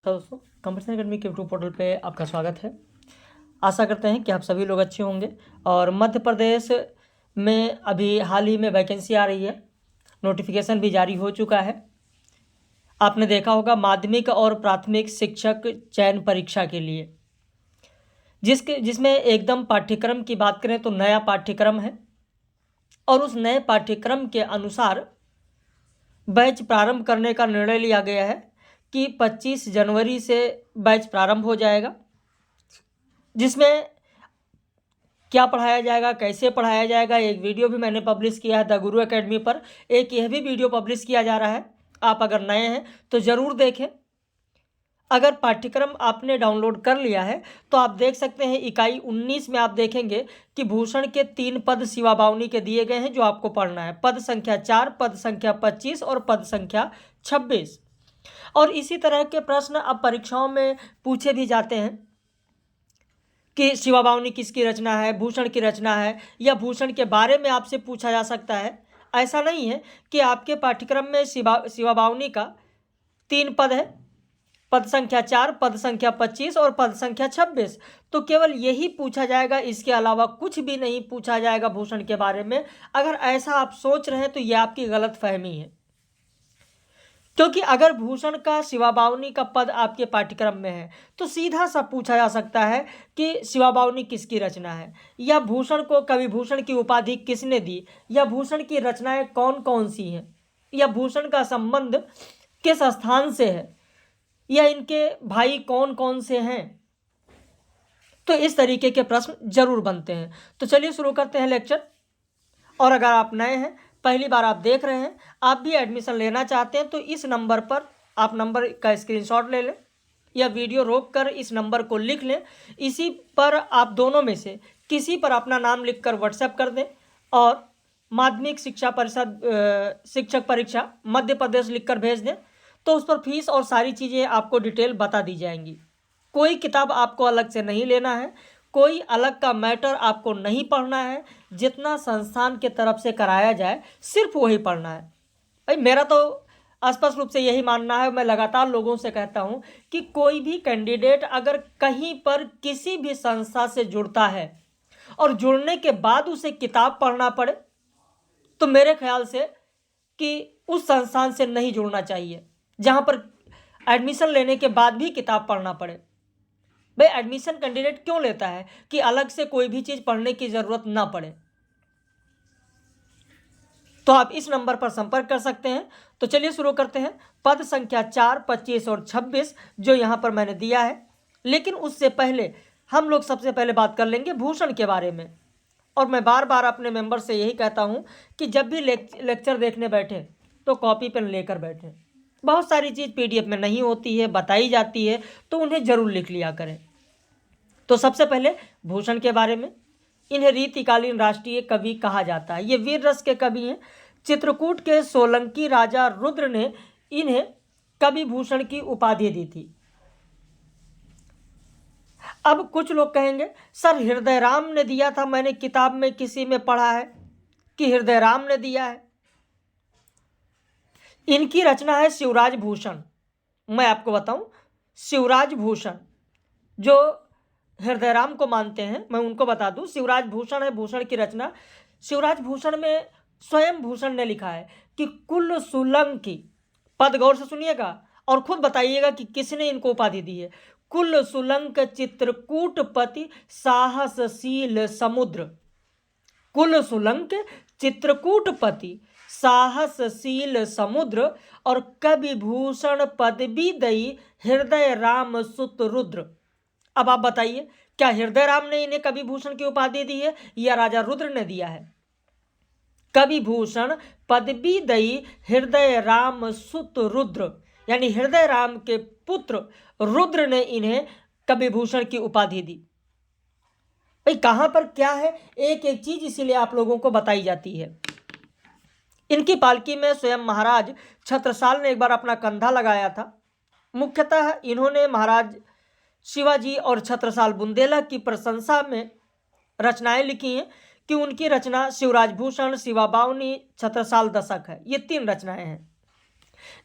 तो दोस्तों, competition academy के यूट्यूब पोर्टल पे आपका स्वागत है। आशा करते हैं कि आप सभी लोग अच्छे होंगे। और मध्य प्रदेश में अभी हाल ही में वैकेंसी आ रही है, नोटिफिकेशन भी जारी हो चुका है। आपने देखा होगा माध्यमिक और प्राथमिक शिक्षक चयन परीक्षा के लिए, जिसमें एकदम पाठ्यक्रम की बात करें तो नया पाठ्यक्रम है और उस नए पाठ्यक्रम के अनुसार बैच प्रारंभ करने का निर्णय लिया गया है कि 25 जनवरी से बैच प्रारंभ हो जाएगा, जिसमें क्या पढ़ाया जाएगा, कैसे पढ़ाया जाएगा, एक वीडियो भी मैंने पब्लिश किया है द गुरु एकेडमी पर। एक यह भी वीडियो पब्लिश किया जा रहा है, आप अगर नए हैं तो ज़रूर देखें। अगर पाठ्यक्रम आपने डाउनलोड कर लिया है तो आप देख सकते हैं इकाई 19 में आप देखेंगे कि भूषण के 3 पद शिवा बावनी के दिए गए हैं जो आपको पढ़ना है। पद संख्या 4, पद संख्या 25 और पद संख्या 26। और इसी तरह के प्रश्न अब परीक्षाओं में पूछे भी जाते हैं कि शिवा बावनी किसकी रचना है, भूषण की रचना है, या भूषण के बारे में आपसे पूछा जा सकता है। ऐसा नहीं है कि आपके पाठ्यक्रम में शिवा बावनी का 3 पद है, पद संख्या 4, पद संख्या 25 और पद संख्या 26, तो केवल यही पूछा जाएगा, इसके अलावा कुछ भी नहीं पूछा जाएगा भूषण के बारे में। अगर ऐसा आप सोच रहे हैं तो यह आपकी गलतफहमी है, क्योंकि अगर भूषण का शिवा बावनी का पद आपके पाठ्यक्रम में है तो सीधा सा पूछा जा सकता है कि शिवा बावनी किसकी रचना है, या भूषण को कवि भूषण की उपाधि किसने दी, या भूषण की रचनाएं कौन कौन सी हैं, या भूषण का संबंध किस स्थान से है, या इनके भाई कौन कौन से हैं। तो इस तरीके के प्रश्न जरूर बनते हैं। तो चलिए शुरू करते हैं लेक्चर। और अगर आप नए हैं, पहली बार आप देख रहे हैं, आप भी एडमिशन लेना चाहते हैं, तो इस नंबर पर आप नंबर का स्क्रीनशॉट ले लें या वीडियो रोक कर इस नंबर को लिख लें। इसी पर आप दोनों में से किसी पर अपना नाम लिखकर व्हाट्सएप कर दें और माध्यमिक शिक्षा परिषद शिक्षक परीक्षा मध्य प्रदेश लिखकर भेज दें, तो उस पर फीस और सारी चीज़ें आपको डिटेल बता दी जाएंगी। कोई किताब आपको अलग से नहीं लेना है, कोई अलग का मैटर आपको नहीं पढ़ना है। जितना संस्थान के तरफ से कराया जाए सिर्फ वही पढ़ना है। भाई मेरा तो स्पष्ट रूप से यही मानना है, मैं लगातार लोगों से कहता हूं कि कोई भी कैंडिडेट अगर कहीं पर किसी भी संस्था से जुड़ता है और जुड़ने के बाद उसे किताब पढ़ना पड़े तो मेरे ख्याल से कि उस संस्थान से नहीं जुड़ना चाहिए, जहां पर एडमिशन लेने के बाद भी किताब पढ़ना पड़े। भाई एडमिशन कैंडिडेट क्यों लेता है कि अलग से कोई भी चीज़ पढ़ने की ज़रूरत ना पड़े। तो आप इस नंबर पर संपर्क कर सकते हैं। तो चलिए शुरू करते हैं। पद संख्या 4, 25 और 26 जो यहाँ पर मैंने दिया है, लेकिन उससे पहले हम लोग सबसे पहले बात कर लेंगे भूषण के बारे में। और मैं बार बार अपने मेंबर से यही कहता हूँ कि जब भी लेक्चर देखने बैठे तो कॉपी पेन लेकर बैठें। बहुत सारी चीज़ PDF में नहीं होती है, बताई जाती है, तो उन्हें जरूर लिख लिया करें। तो सबसे पहले भूषण के बारे में। इन्हें रीतिकालीन राष्ट्रीय कवि कहा जाता है। ये वीर रस के कवि हैं। चित्रकूट के सोलंकी राजा रुद्र ने इन्हें कवि भूषण की उपाधि दी थी। अब कुछ लोग कहेंगे सर हृदय राम ने दिया था, मैंने किताब में किसी में पढ़ा है कि हृदय राम ने दिया है। इनकी रचना है शिवराज भूषण। मैं आपको बताऊं, शिवराज भूषण जो हृदय राम को मानते हैं, मैं उनको बता दूं, शिवराज भूषण है भूषण की रचना। शिवराज भूषण में स्वयं भूषण ने लिखा है कि कुल सुलंकी, पद गौर से सुनिएगा और खुद बताइएगा कि किसने इनको उपाधि दी है। कुल सुलंक चित्रकूटपति साहसशील समुद्र। कुल सुलंक चित्रकूटपति साहसशील समुद्र और कवि भूषण पदवी दई हृदय राम सुत रुद्र। अब आप बताइए, क्या हृदय राम ने इन्हें कवि भूषण की उपाधि दी है या राजा रुद्र ने दिया है? कवि भूषण पदवी दई हृदय राम सुत रुद्र, यानी हृदय राम के पुत्र रुद्र ने इन्हें कवि भूषण की उपाधि दी। भाई कहां पर क्या है, एक एक चीज इसीलिए आप लोगों को बताई जाती है। इनकी पालकी में स्वयं महाराज छत्रसाल ने एक बार अपना कंधा लगाया था। मुख्यतः इन्होंने महाराज शिवाजी और छत्रसाल बुंदेला की प्रशंसा में रचनाएं लिखी हैं कि उनकी रचना शिवराज भूषण, शिवा बावनी, छत्रसाल दशक है। ये 3 रचनाएं हैं,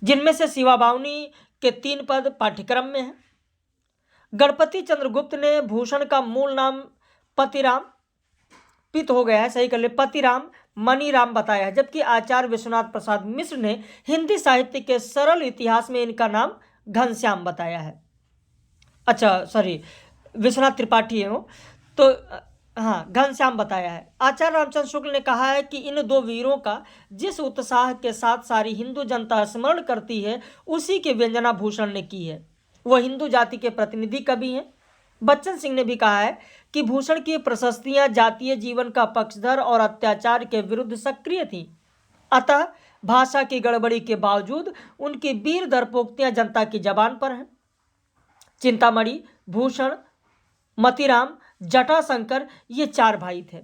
जिनमें से शिवा बावनी के 3 पद पाठ्यक्रम में हैं। गणपति चंद्रगुप्त ने भूषण का मूल नाम पतिराम, पित हो गया है, सही कर ले, पतिराम मणिराम बताया है, जबकि आचार्य विश्वनाथ प्रसाद मिश्र ने हिंदी साहित्य के सरल इतिहास में इनका नाम घनश्याम बताया है। अच्छा सॉरी, विश्वनाथ त्रिपाठी है वो, तो हाँ घनश्याम बताया है। आचार्य रामचंद्र शुक्ल ने कहा है कि इन 2 वीरों का जिस उत्साह के साथ सारी हिंदू जनता स्मरण करती है उसी की व्यंजना भूषण ने की है। वह हिंदू जाति के प्रतिनिधि कवि हैं। बच्चन सिंह ने भी कहा है कि भूषण की प्रशस्तियां जातीय जीवन का पक्षधर और अत्याचार के विरुद्ध सक्रिय थीं। अतः भाषा की गड़बड़ी के बावजूद उनकी वीर दर्पोक्तियां जनता की जबान पर हैं। चिंतामणि, भूषण, मतिराम, जटाशंकर ये 4 भाई थे।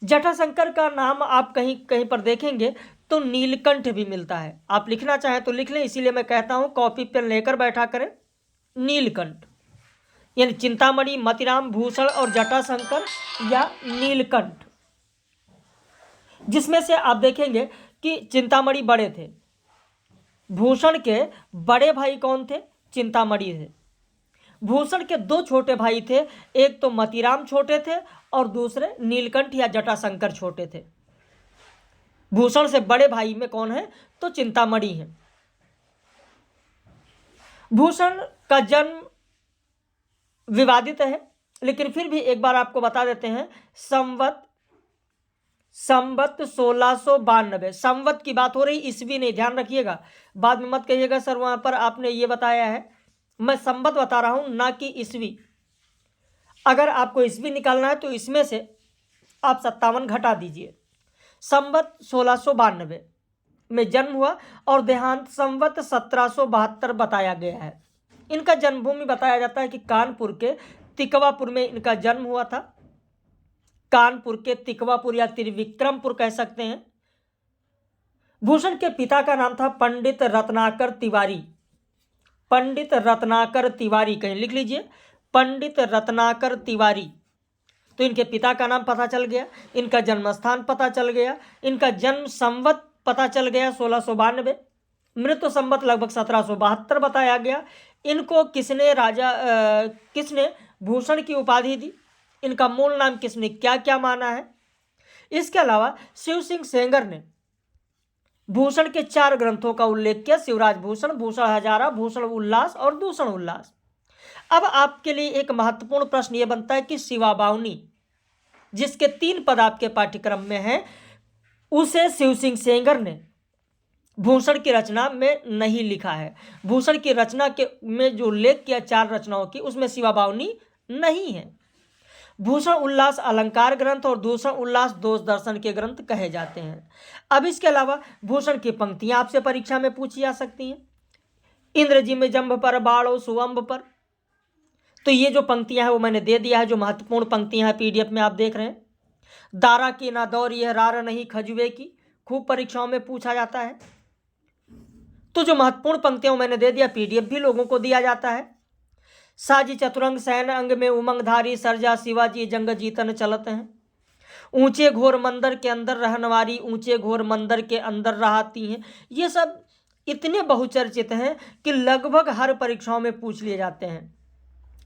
जटाशंकर का नाम आप कहीं कहीं पर देखेंगे तो नीलकंठ भी मिलता है। आप लिखना चाहें तो लिख लें, इसीलिए मैं कहता हूं कॉपी पेन लेकर बैठा करें। नीलकंठ यानी चिंतामणि, मतिराम, भूषण और जटाशंकर या नीलकंठ, जिसमें से आप देखेंगे कि चिंतामणि बड़े थे। भूषण के बड़े भाई कौन थे? चिंतामणि थे। भूषण के 2 छोटे भाई थे, एक तो मतिराम छोटे थे और दूसरे नीलकंठ या जटाशंकर छोटे थे। भूषण से बड़े भाई में कौन है? तो चिंतामणि है। भूषण का जन्म विवादित है, लेकिन फिर भी एक बार आपको बता देते हैं। संवत 1692, संवत की बात हो रही, ईस्वी नहीं, ध्यान रखिएगा, बाद में मत कहिएगा सर वहां पर आपने ये बताया है। मैं संवत बता रहा हूं, ना कि ईस्वी। अगर आपको ईस्वी निकालना है तो इसमें से आप 57 घटा दीजिए। संवत 1692 में जन्म हुआ और देहांत संवत 1772 बताया गया है। इनका जन्मभूमि बताया जाता है कि कानपुर के तिकवापुर में इनका जन्म हुआ था। कानपुर के तिकवापुर या त्रिविक्रमपुर कह सकते हैं। भूषण के पिता का नाम था पंडित रत्नाकर तिवारी। पंडित रत्नाकर तिवारी, कहीं लिख लीजिए, पंडित रत्नाकर तिवारी। तो इनके पिता का नाम पता चल गया, इनका जन्म स्थान पता चल गया, इनका जन्म संवत पता चल गया 1692, मृत्यु संवत लगभग 1772 बताया गया। इनको किसने भूषण की उपाधि दी, इनका मूल नाम किसने क्या क्या माना है। इसके अलावा शिव सिंह सेंगर ने भूषण के 4 ग्रंथों का उल्लेख किया, शिवराज भूषण, भूषण हजारा, भूषण उल्लास और दूषण उल्लास। अब आपके लिए एक महत्वपूर्ण प्रश्न यह बनता है कि शिवा बावनी, जिसके 3 पद आपके पाठ्यक्रम में हैं, उसे शिव सिंह सेंगर ने भूषण की रचना में नहीं लिखा है। भूषण की रचना के में जो उल्लेख किया 4 रचनाओं की, उसमें शिवा बावनी नहीं है। भूषण उल्लास अलंकार ग्रंथ और दूषण उल्लास दोष दर्शन के ग्रंथ कहे जाते हैं। अब इसके अलावा भूषण की पंक्तियां आपसे परीक्षा में पूछी जा सकती हैं। इंद्र जिम जंभ पर बाड़ो सुअंब पर, तो ये जो पंक्तियां हैं वो मैंने दे दिया है, जो महत्वपूर्ण पंक्तियां हैं पीडीएफ में आप देख रहे हैं। दारा की ना दौर यह रार नहीं खजुए की, खूब परीक्षाओं में पूछा जाता है। तो जो महत्वपूर्ण पंक्तियां मैंने दे दिया, पीडीएफ भी लोगों को दिया जाता है। साजी चतुरंग सैन अंग में उमंगधारी, सरजा शिवाजी जंग जीतन चलत हैं। ऊंचे घोर मंदिर के अंदर रहनवारी, ऊंचे घोर मंदिर के अंदर रहती हैं। ये सब इतने बहुचर्चित हैं कि लगभग हर परीक्षाओं में पूछ लिए जाते हैं।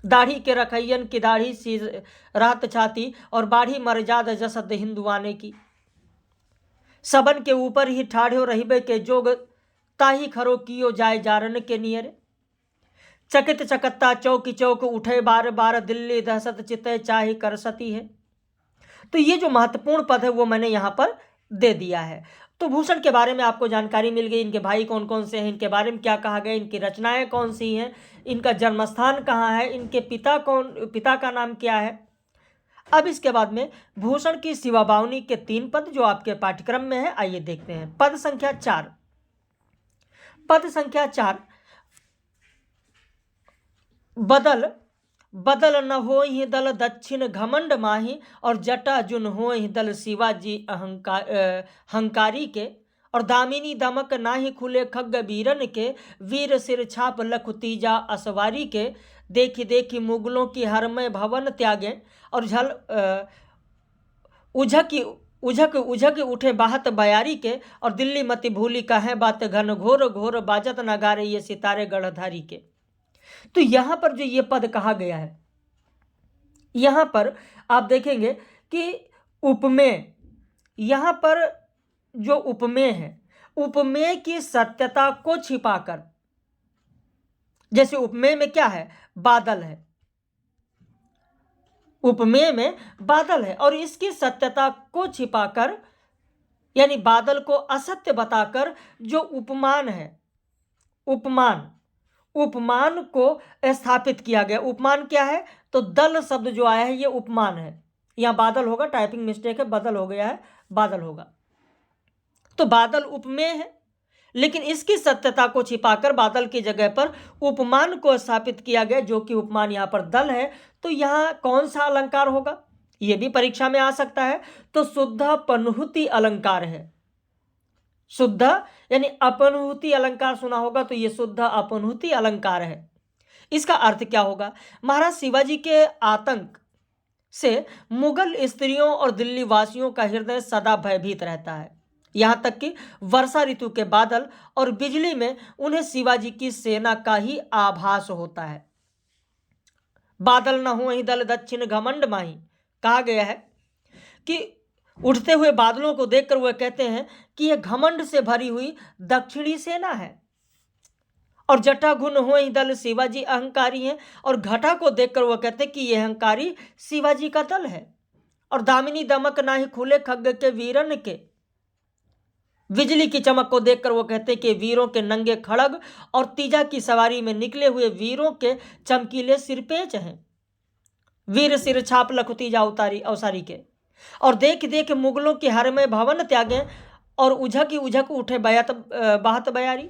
दाढ़ी के रखैयन की दाढ़ी सी रात छाती, और बाढ़ी मरजाद जसद हिंदुआने की। सबन के ऊपर ही ठाढ़ो रहिबे के जोग, ताही खरो कियो जाय जारन के नियर। चकित चकत्ता चौकी चौक उठे बार बार, दिल्ली दहशत चिते चाहे कर सती है। तो ये जो महत्वपूर्ण पद है वो मैंने यहाँ पर दे दिया है। तो भूषण के बारे में आपको जानकारी मिल गई, इनके भाई कौन कौन से हैं, इनके बारे में क्या कहा गया, इनकी रचनाएं कौन सी हैं, इनका जन्मस्थान कहाँ है, इनके पिता का नाम क्या है। अब इसके बाद में भूषण की शिवा बावनी के 3 पद जो आपके पाठ्यक्रम में है, आइए देखते हैं। पद संख्या 4, पद संख्या 4, बदल न हो ही दल दक्षिण घमंड माही, और जटा जुन हो ही दल शिवाजी हंकारी के। और दामिनी दमक नाही खुले खग्ग वीरन के, वीर सिर छाप लख तीजा असवारी के। देखी देखी मुगलों की हरमय भवन त्यागे, और उझकी उझक उझक उठे बाहत बयारी के, और दिल्ली मति भूली कहें बात घन घोर घोर बाजत नगारे ये सितारे गढ़धारी के। तो यहां पर जो ये पद कहा गया है, यहां पर आप देखेंगे कि उपमेय, यहां पर जो उपमेय है, उपमेय की सत्यता को छिपाकर, जैसे उपमेय में क्या है, बादल है, उपमेय में बादल है, और इसकी सत्यता को छिपाकर यानी बादल को असत्य बताकर जो उपमान है, उपमान, उपमान को स्थापित किया गया। उपमान क्या है, तो दल शब्द जो आया है ये उपमान है। यहां बादल होगा, टाइपिंग मिस्टेक है, बदल हो गया है, बादल होगा। तो बादल उपमेय है, लेकिन इसकी सत्यता को छिपाकर बादल की जगह पर उपमान को स्थापित किया गया, जो कि उपमान यहां पर दल है। तो यहां कौन सा अलंकार होगा, यह भी परीक्षा में आ सकता है। तो शुद्ध पनहुति अलंकार है। शुद्ध यानी अपनहुति अलंकार सुना होगा, तो यह शुद्ध अपनहुति अलंकार है। इसका अर्थ क्या होगा, महाराज शिवाजी के आतंक से मुगल स्त्रियों और दिल्ली वासियों का हृदय सदा भयभीत रहता है। यहां तक कि वर्षा ऋतु के बादल और बिजली में उन्हें शिवाजी की सेना का ही आभास होता है। बादल न हो ही दल दक्षिण घमंड माही, कहा गया है कि उठते हुए बादलों को देखकर वह कहते हैं कि यह घमंड से भरी हुई दक्षिणी सेना है। और जटा घुन हो ही दल शिवाजी अहंकारी हैं, और घटा को देखकर वह कहते हैं कि यह अहंकारी शिवाजी का दल है। और दामिनी दमक ना ही खुले खग्ग के वीरन के, बिजली की चमक को देखकर वो कहते हैं कि वीरों के नंगे खड़ग और तीजा की सवारी में निकले हुए वीरों के चमकीले सिरपेच हैं। वीर सिर छाप लखु तीजा उतारी अवसारी के। और देख देख मुगलों के हर में भवन त्यागे, और उझक उझक उठे बाहत बयारी।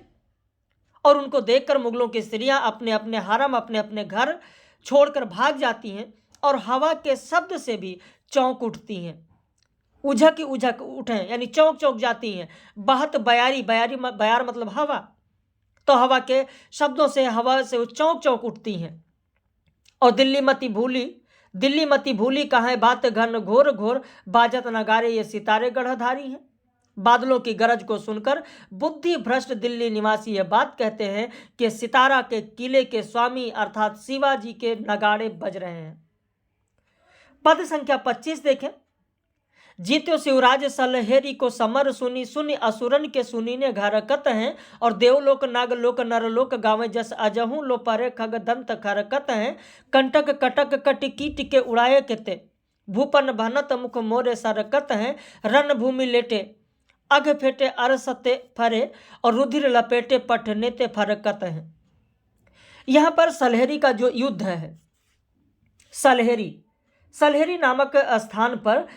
और उनको देखकर मुगलों की स्त्रियां अपने अपने हरम, अपने अपने घर छोड़कर भाग जाती हैं, और हवा के शब्द से भी चौंक उठती हैं। उझक उझक उठे यानी चौंक चौंक जाती हैं। बहत बयारी, बयार मतलब हवा, तो हवा के शब्दों से, हवा से वो चौंक चौंक उठती हैं। और दिल्ली मती भूली कहाँ बात घन घोर घोर बाजत नगारे ये सितारे गढ़धारी हैं। बादलों की गरज को सुनकर बुद्धि भ्रष्ट दिल्ली निवासी यह बात कहते हैं कि सितारा के किले के स्वामी अर्थात शिवाजी के नगाड़े बज रहे हैं। पद संख्या 25 देखें। जीत्यो शिवराज सलहेरी को समर सुनी, सुनि असुरन के सुनीने घरकत हैं। और देवलोक नागलोक नरलोक गावे जस अजहू लो परे खग दंत खरकत हैं। कंटक कटक कट कीट के उड़ाए केते, भूपन भनत मुख मोरे सरकत हैं। रण भूमि लेटे अघ फेटे अरसते फरे, और रुधिर लपेटे पठने ते फरकत हैं। यहां पर सलहेरी का जो युद्ध है, सलहेरी नामक स्थान पर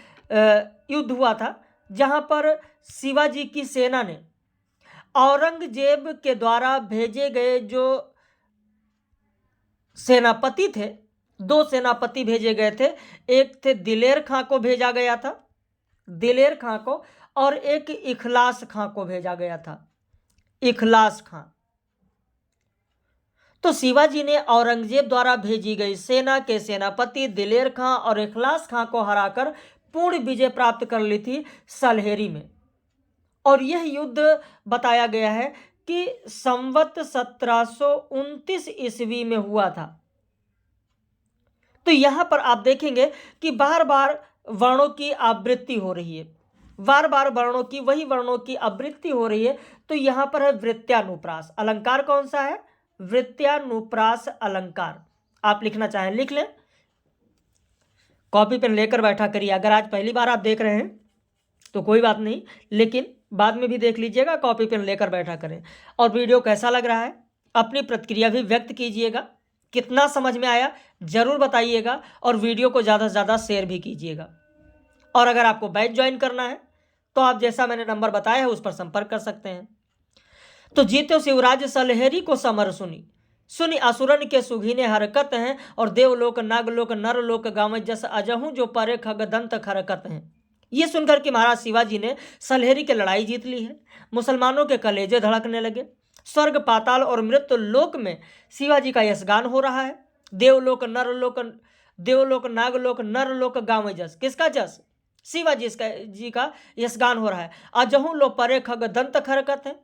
युद्ध हुआ था, जहां पर शिवाजी की सेना ने औरंगजेब के द्वारा भेजे गए जो सेनापति थे, 2 सेनापति भेजे गए थे। एक थे दिलेर खां को भेजा गया था, दिलेर खां को, और एक इखलास खां को भेजा गया था, इखलास खां। तो शिवाजी ने औरंगजेब द्वारा भेजी गई सेना के सेनापति दिलेर खां और इखलास खां को हराकर पूर्ण विजय प्राप्त कर ली थी सलहेरी में। और यह युद्ध बताया गया है कि संवत 1729 ईस्वी में हुआ था। तो यहां पर आप देखेंगे कि बार बार वर्णों की आवृत्ति हो रही है, बार बार वर्णों की, वही वर्णों की आवृत्ति हो रही है। तो यहां पर है वृत्यानुप्रास। अलंकार कौन सा है, वृत्यानुप्रास अलंकार। आप लिखना चाहें लिख लें, कॉपी पेन लेकर बैठा करिए। अगर आज पहली बार आप देख रहे हैं तो कोई बात नहीं, लेकिन बाद में भी देख लीजिएगा, कॉपी पेन लेकर बैठा करें। और वीडियो कैसा लग रहा है अपनी प्रतिक्रिया भी व्यक्त कीजिएगा, कितना समझ में आया जरूर बताइएगा, और वीडियो को ज़्यादा से ज़्यादा शेयर भी कीजिएगा। और अगर आपको बैच ज्वाइन करना है तो आप जैसा मैंने नंबर बताया है उस पर संपर्क कर सकते हैं। तो जीत्यो शिवराज सलहेरी को समर सुनी, सुनि असुरन के सुघीने हरकत हैं। और देवलोक नागलोक नरलोक गावे जस अजहू जो परे खग दंत खरकत हैं। ये सुनकर कि महाराज शिवाजी ने सलहेरी की लड़ाई जीत ली है, मुसलमानों के कलेजे धड़कने लगे। स्वर्ग पाताल और मृत्यु लोक में शिवाजी का यशगान हो रहा है। देवलोक नागलोक नरलोक गावे जस, किसका जस, शिवाजी जी का यशगान हो रहा है। अजहू लो परे खग दंत खरकत है,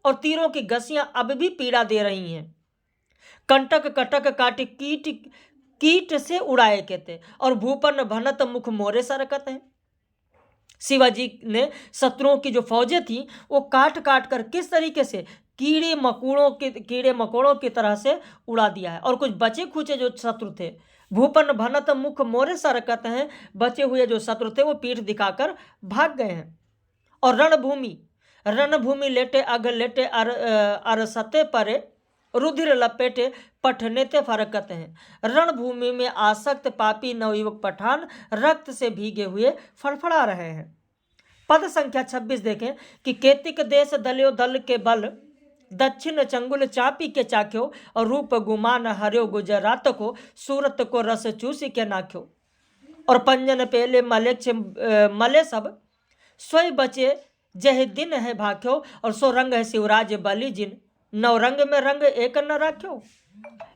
और तीरों की गसियां अब भी पीड़ा दे रही हैं। कंटक कटक काट कीट कीट से उड़ाए कहते, और भूपन भनत मुख मोरे सरकत है। शिवाजी ने शत्रुओं की जो फौजें थी वो काट काट कर किस तरीके से कीड़े मकोड़ों की तरह से उड़ा दिया है। और कुछ बचे खुचे जो शत्रु थे, भूपन भनत मुख मोरे सरकत हैं, बचे हुए जो शत्रु थे वो पीठ दिखाकर भाग गए हैं। और रणभूमि लेटे अग लेटे अरसते परे, रुधिर लपेटे पठनेते फरकत हैं। रणभूमि में आसक्त पापी नवयुवक पठान रक्त से भीगे हुए फड़फड़ा रहे हैं। पद संख्या 26 देखें कि केतिक देश दलियो दल के बल, दक्षिण चंगुल चापी के चाख्यो, और रूप गुमान हर्यो गुजरात को, सूरत को रस चूसी के नाख्यो। और पंजन पेले मले सब, स्वय बचे जह दिन है भाख्यो, और सो रंग है शिवराज बलि जिन, नौ रंग में रंग एक न राख्यो।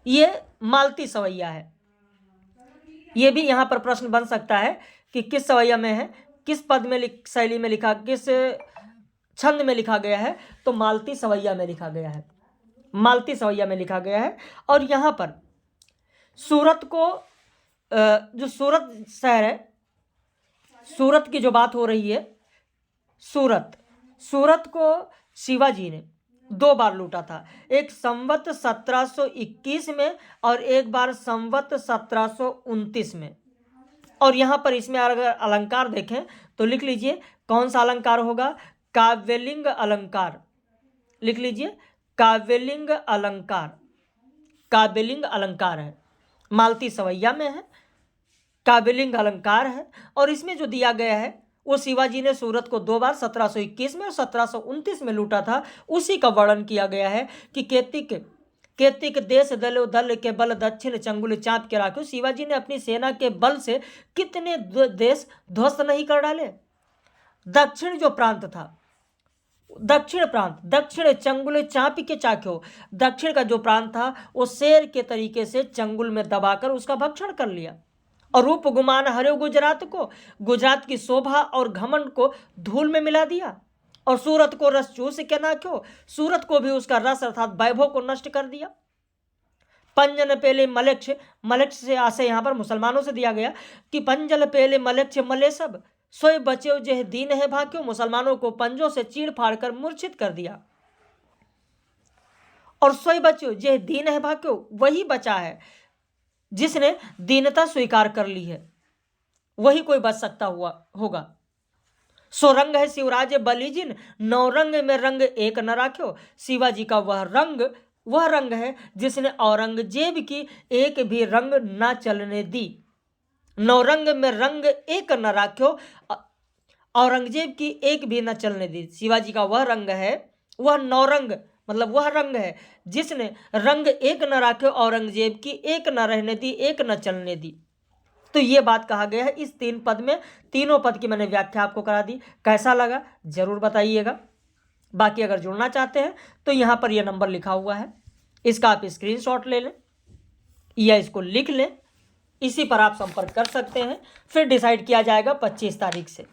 ये मालती सवैया है। ये भी यहाँ पर प्रश्न बन सकता है कि किस सवैया में है, किस पद में शैली में लिखा, किस छंद में लिखा गया है। तो मालती सवैया में लिखा गया है, मालती सवैया में लिखा गया है। और यहाँ पर सूरत को, जो सूरत शहर है, सूरत की जो बात हो रही है, सूरत को शिवाजी ने 2 बार लूटा था, एक संवत 1721 में और एक बार संवत 1729 में। और यहाँ पर इसमें अगर अलंकार देखें तो लिख लीजिए कौन सा अलंकार होगा, काव्यलिंग अलंकार। लिख लीजिए काव्यलिंग अलंकार, काव्यलिंग अलंकार है, मालती सवैया में है, काव्यलिंग अलंकार है। और इसमें जो दिया गया है वो शिवाजी ने सूरत को 2 बार 1721 में और 1729 में लूटा था, उसी का वर्णन किया गया है कि केतिक देश दलो दल के बल, दक्षिण चंगुल चाप के राख्यो। शिवाजी ने अपनी सेना के बल से कितने देश ध्वस्त नहीं कर डाले। दक्षिण जो प्रांत था, दक्षिण चंगुल चाप के चाख्यो, दक्षिण का जो प्रांत था वो शेर के तरीके से चंगुल में दबाकर उसका भक्षण कर लिया। और रूप गुमान हर्यो गुजरात को, गुजरात की शोभा और घमंड को धूल में मिला दिया। और सूरत को रस चूस के नाख्यो, सूरत को भी उसका रस अर्थात वैभव को नष्ट कर दिया। पंजन पेले मलेक्ष से आशय यहाँ पर मुसलमानों से दिया गया कि पंजल पेले मलेक्ष मले सब, सोए बचे जेह दीन है भाक्यो। मुसलमानों को पंजों से चीड़ फाड़ कर मूर्छित कर दिया। और सोए बचे जेह दीन है भाक्यो, वही बचा है जिसने दीनता स्वीकार कर ली है, वही कोई बच सकता होगा। सो रंग है शिवराज बलि जिन, 9 रंग में रंग एक न राख्यो। शिवाजी का वह रंग है जिसने औरंगजेब की एक भी रंग न चलने दी। 9 रंग में रंग एक न राख्यो, औरंगजेब की एक भी न चलने दी। शिवाजी का वह रंग है, वह 9 रंग मतलब वह रंग है जिसने रंग एक न राखे, औरंगजेब की एक न रहने दी, एक न चलने दी। तो ये बात कहा गया है इस 3 पद में। तीनों पद की मैंने व्याख्या आपको करा दी, कैसा लगा जरूर बताइएगा। बाकी अगर जुड़ना चाहते हैं तो यहाँ पर यह नंबर लिखा हुआ है, इसका आप स्क्रीनशॉट ले लें या इसको लिख लें, इसी पर आप संपर्क कर सकते हैं। फिर डिसाइड किया जाएगा 25 तारीख से।